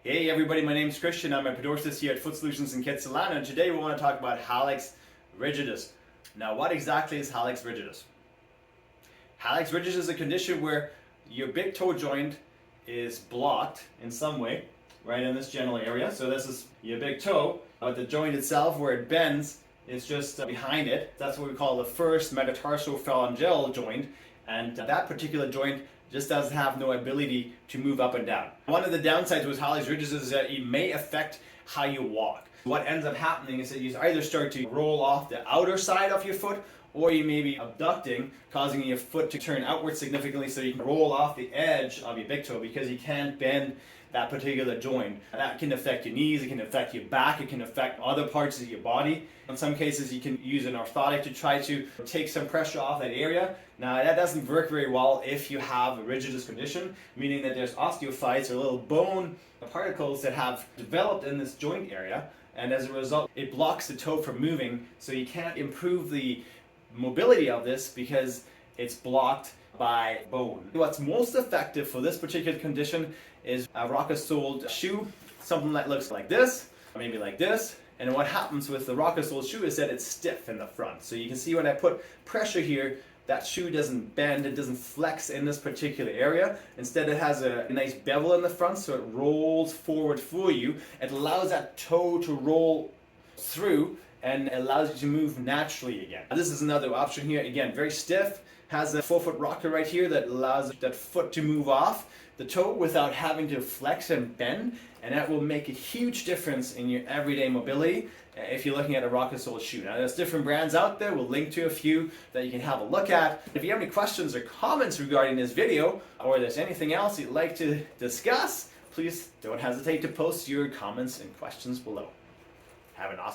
Hey everybody, my name's Christian. I'm a podologist here at Foot Solutions in Kitsilano, and today we want to talk about Hallux Rigidus. Now, what exactly is Hallux Rigidus? Hallux Rigidus is a condition where your big toe joint is blocked in some way, right in this general area. So this is your big toe, but the joint itself, where it bends, is just behind it. That's what we call the first metatarsophalangeal joint, and that particular joint just doesn't have no ability to move up and down. One of the downsides with Hallux Rigidus is that it may affect how you walk. What ends up happening is that you either start to roll off the outer side of your foot, or you may be abducting, causing your foot to turn outward significantly so you can roll off the edge of your big toe because you can't bend that particular joint. And that can affect your knees, it can affect your back, it can affect other parts of your body. In some cases you can use an orthotic to try to take some pressure off that area. Now that doesn't work very well if you have a rigidus condition, meaning that there's osteophytes or little bone particles that have developed in this joint area, and as a result it blocks the toe from moving, so you can't improve the mobility of this because it's blocked by bone. What's most effective for this particular condition is a rocker-soled shoe, something that looks like this, or maybe like this. And what happens with the rocker-soled shoe is that it's stiff in the front. So you can see when I put pressure here, that shoe doesn't bend, it doesn't flex in this particular area. Instead it has a nice bevel in the front, so it rolls forward for you. It allows that toe to roll through and allows you to move naturally again. This is another option here. Again, very stiff, has a 4-foot rocker right here that allows that foot to move off the toe without having to flex and bend, and that will make a huge difference in your everyday mobility if you're looking at a rocker-soled shoe. Now there's different brands out there, we'll link to a few that you can have a look at. If you have any questions or comments regarding this video, or there's anything else you'd like to discuss, please don't hesitate to post your comments and questions below. Have an awesome